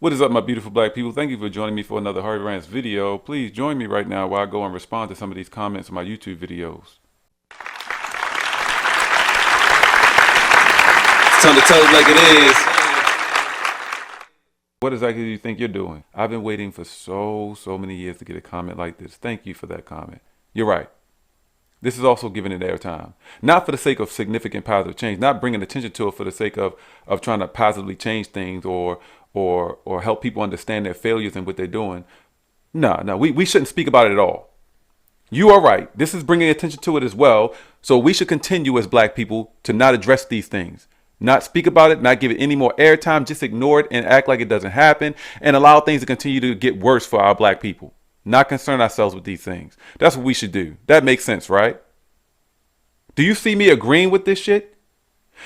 What is up, my beautiful black people? Thank you for joining me for another Harvey Rants video. Please join me right now while I go and respond to some of these comments on my YouTube videos. It's time to tell it like it is. What exactly do you think you're doing? I've been waiting for so many years to get a comment like this. Thank you for that comment. You're right. This is also giving it airtime. Not for the sake of significant positive change, not bringing attention to it for the sake of trying to positively change things or help people understand their failures and what they're doing. No, we shouldn't speak about it at all. You are right. This is bringing attention to it as well. So we should continue as black people to not address these things, not speak about it, not give it any more airtime, just ignore it and act like it doesn't happen and allow things to continue to get worse for our black people. Not concern ourselves with these things. That's what we should do. That makes sense, right? Do you see me agreeing with this shit?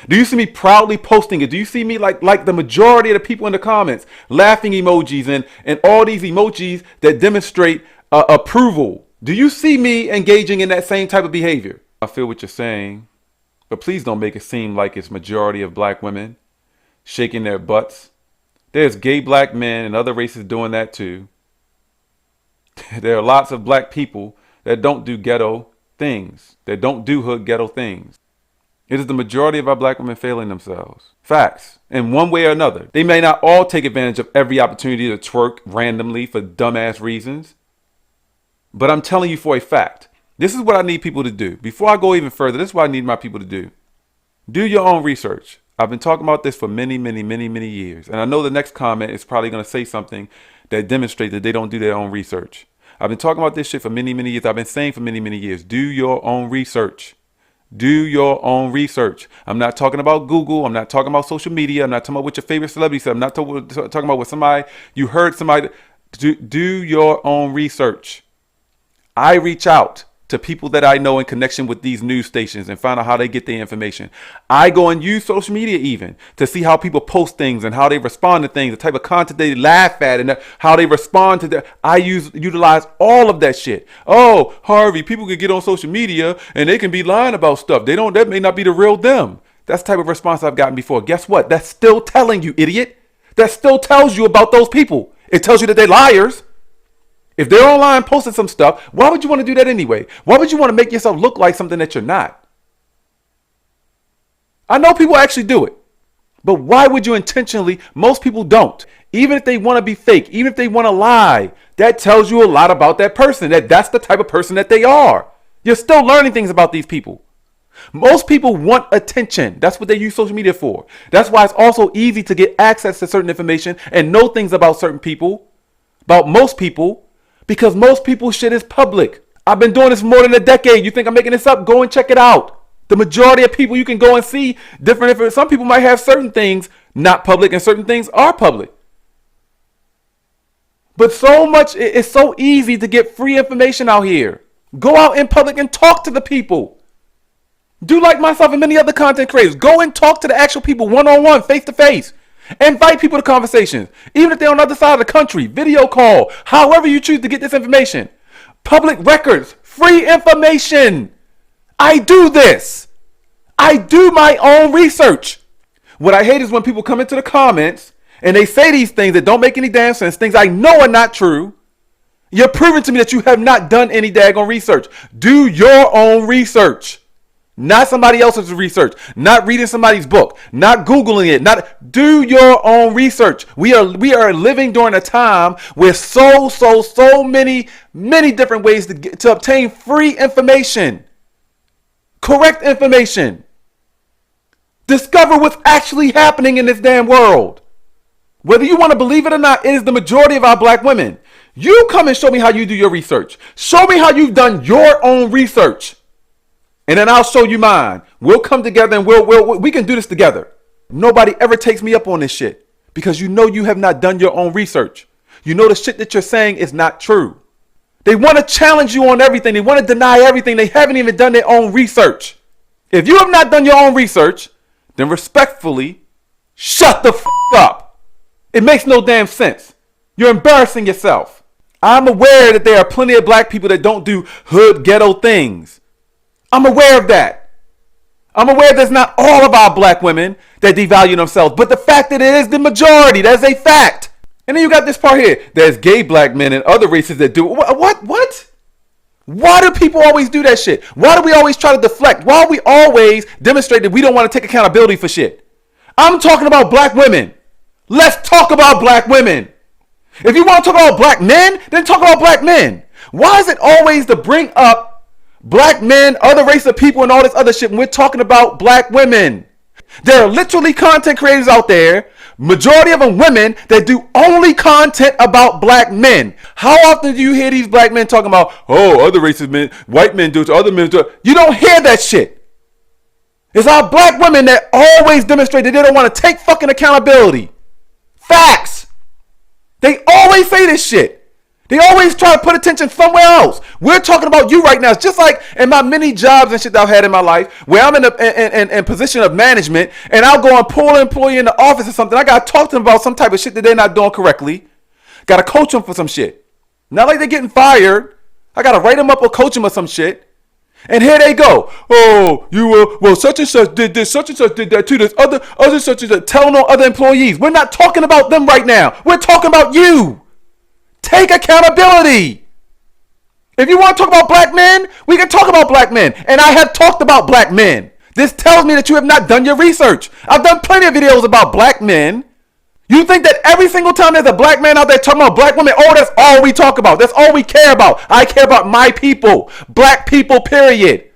Do you see me proudly posting it? Do you see me like the majority of the people in the comments, laughing emojis and all these emojis that demonstrate approval? Do you see me engaging in that same type of behavior? I feel what you're saying, but please don't make it seem like it's majority of black women shaking their butts. There's gay black men and other races doing that too. There are lots of black people that don't do ghetto things, that don't do hood ghetto things. It is the majority of our black women failing themselves. Facts. In one way or another. They may not all take advantage of every opportunity to twerk randomly for dumbass reasons. But I'm telling you for a fact, this is what I need people to do. Before I go even further, this is what I need my people to do. Do your own research. I've been talking about this for many years. And I know the next comment is probably going to say something that demonstrates that they don't do their own research. I've been talking about this shit for many years. I've been saying for many years, do your own research. Do your own research. I'm not talking about Google. I'm not talking about social media. I'm not talking about what your favorite celebrity said. I'm not talking about what you heard somebody. Do your own research. I reach out to people that I know in connection with these news stations and find out how they get their information. I go and use social media even to see how people post things and how they respond to things, the type of content they laugh at and how they respond to that. I utilize all of that shit. Oh, Harvey, people can get on social media and they can be lying about stuff. That may not be the real them. That's the type of response I've gotten before. Guess what? That's still telling you, idiot. That still tells you about those people. It tells you that they're liars. If they're online posting some stuff, why would you want to do that anyway? Why would you want to make yourself look like something that you're not? I know people actually do it, but why would you intentionally? Most people don't. Even if they want to be fake, even if they want to lie, that tells you a lot about that person, that's the type of person that they are. You're still learning things about these people. Most people want attention. That's what they use social media for. That's why it's also easy to get access to certain information and know things about certain people, about most people. Because most people's shit is public. I've been doing this for more than a decade. You think I'm making this up? Go and check it out. The majority of people, you can go and see different. Some people might have certain things not public and certain things are public. But it's so easy to get free information out here. Go out in public and talk to the people. Do like myself and many other content creators. Go and talk to the actual people one-on-one, face-to-face. Invite people to conversations, even if they're on the other side of the country, video call, however you choose to get this information. Public records, free information. I do this. I do my own research. What I hate is when people come into the comments and they say these things that don't make any damn sense, things I know are not true. You're proving to me that you have not done any daggone research. Do your own research. Not somebody else's research, not reading somebody's book, not Googling it, do your own research. We are living during a time where so many different ways to obtain free information, correct information. Discover what's actually happening in this damn world. Whether you want to believe it or not, it is the majority of our black women. You come and show me how you do your research. Show me how you've done your own research. And then I'll show you mine. We'll come together and we can do this together. Nobody ever takes me up on this shit because you know you have not done your own research. You know the shit that you're saying is not true. They want to challenge you on everything. They want to deny everything. They haven't even done their own research. If you have not done your own research, then respectfully, shut the f up. It makes no damn sense. You're embarrassing yourself. I'm aware that there are plenty of black people that don't do hood ghetto things. I'm aware of that. I'm aware there's not all of our black women that devalue themselves, but the fact that it is the majority, that's a fact. And then you got this part here. There's gay black men and other races that do what? Why do people always do that shit? Why do we always try to deflect? Why do we always demonstrate that we don't want to take accountability for shit? I'm talking about black women. Let's talk about black women. If you want to talk about black men, then talk about black men. Why is it always to bring up black men, other race of people, and all this other shit when we're talking about black women? There are literally content creators out there, majority of them women, that do only content about black men. How often do you hear these black men talking about, oh, other races, men, white men do it, other men do it? You don't hear that shit. It's our black women that always demonstrate that they don't want to take fucking accountability. Facts. They always say this shit. They always try to put attention somewhere else. We're talking about you right now. It's just like in my many jobs and shit that I've had in my life, where I'm in a position of management, and I'll go and pull an employee in the office or something. I got to talk to them about some type of shit that they're not doing correctly. Got to coach them for some shit. Not like they're getting fired. I got to write them up or coach them or some shit. And here they go. Oh, well, such and such did this, such and such did that too. There's other such and such telling on other employees. We're not talking about them right now. We're talking about you. Take accountability. If you want to talk about black men, we can talk about black men. And I have talked about black men. This tells me that you have not done your research. I've done plenty of videos about black men. You think that every single time there's a black man out there talking about black women, oh, that's all we talk about. That's all we care about. I care about my people. Black people, period.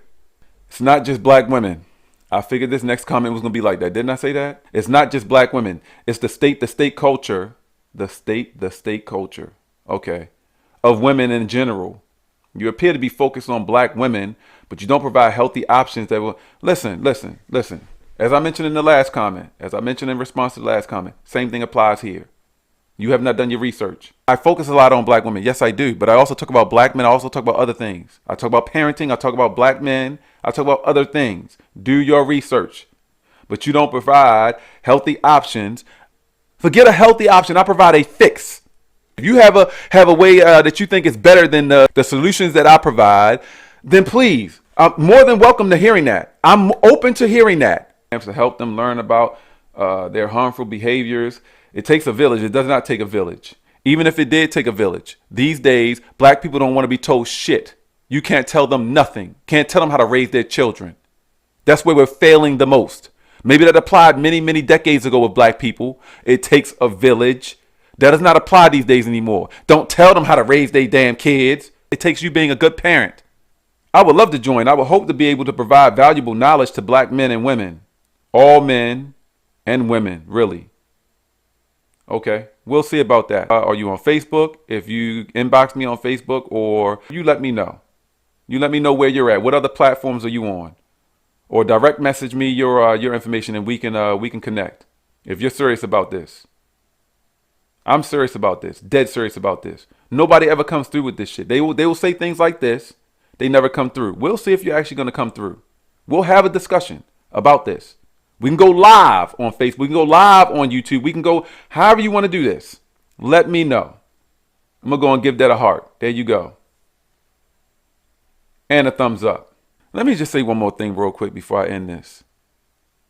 It's not just black women. I figured this next comment was going to be like that. Didn't I say that? It's not just black women. It's the state culture. The state culture. Okay. Of women in general. You appear to be focused on black women, but you don't provide healthy options that will... Listen. As I mentioned in the last comment, as I mentioned in response to the last comment, same thing applies here. You have not done your research. I focus a lot on black women. Yes, I do. But I also talk about black men. I also talk about other things. I talk about parenting. I talk about black men. I talk about other things. Do your research. But you don't provide healthy options. Forget a healthy option. I provide a fix. If you have a way that you think is better than the solutions that I provide, then please, I'm more than welcome to hearing that. I'm open to hearing that. To help them learn about their harmful behaviors. It takes a village. It does not take a village. Even if it did take a village, these days, black people don't want to be told shit. You can't tell them nothing. Can't tell them how to raise their children. That's where we're failing the most. Maybe that applied many, many decades ago with black people. It takes a village. That does not apply these days anymore. Don't tell them how to raise their damn kids. It takes you being a good parent. I would love to join. I would hope to be able to provide valuable knowledge to black men and women. All men and women, really. Okay, we'll see about that. Are you on Facebook? If you inbox me on Facebook, or you let me know. You let me know where you're at. What other platforms are you on? Or direct message me your information, and we can connect. If you're serious about this. I'm serious about this. Dead serious about this. Nobody ever comes through with this shit. They will say things like this. They never come through. We'll see if you're actually going to come through. We'll have a discussion about this. We can go live on Facebook. We can go live on YouTube. We can go however you want to do this. Let me know. I'm going to go and give that a heart. There you go. And a thumbs up. Let me just say one more thing real quick before I end this.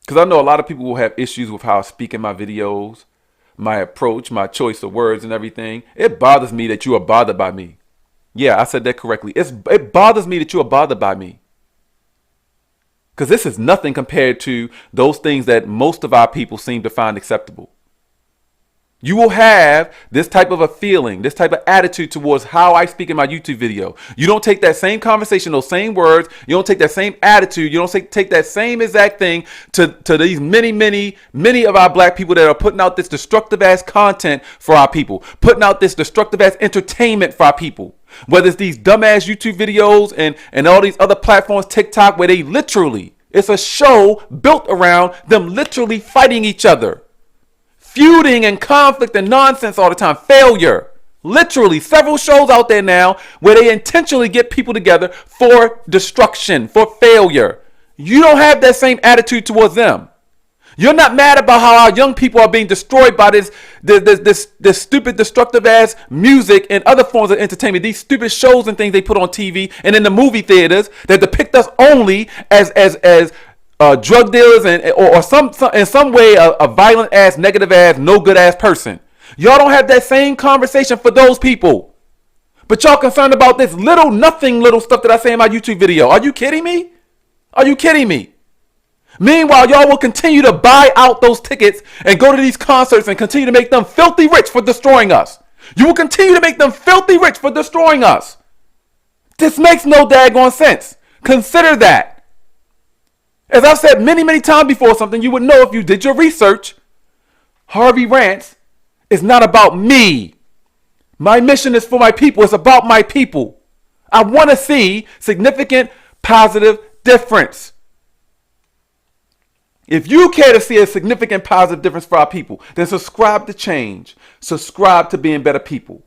Because I know a lot of people will have issues with how I speak in my videos, my approach, my choice of words and everything. It bothers me that you are bothered by me. Yeah, I said that correctly. It bothers me that you are bothered by me. Because this is nothing compared to those things that most of our people seem to find acceptable. You will have this type of a feeling, this type of attitude towards how I speak in my YouTube video. You don't take that same conversation, those same words. You don't take that same attitude. You don't take that same exact thing to these many of our black people that are putting out this destructive ass content for our people, putting out this destructive ass entertainment for our people. Whether it's these dumbass YouTube videos and all these other platforms, TikTok, where they literally, it's a show built around them literally fighting each other. Feuding and conflict and nonsense all the time. Failure. Literally several shows out there now where they intentionally get people together for destruction, for failure. You don't have that same attitude towards them. You're not mad about how our young people are being destroyed by this stupid, destructive ass music and other forms of entertainment. These stupid shows and things they put on TV and in the movie theaters that depict us only as drug dealers or in some way a violent ass, negative ass, no good ass person. Y'all don't have that same conversation for those people. But y'all concerned about this little, nothing little stuff that I say in my YouTube video. Are you kidding me? Are you kidding me? Meanwhile, y'all will continue to buy out those tickets and go to these concerts and continue to make them filthy rich for destroying us. You will continue to make them filthy rich for destroying us. This makes no daggone sense. Consider that. As I've said many, many times before, something you would know if you did your research, Harvey Rants is not about me. My mission is for my people. It's about my people. I want to see significant positive difference. If you care to see a significant positive difference for our people, then subscribe to change. Subscribe to being better people.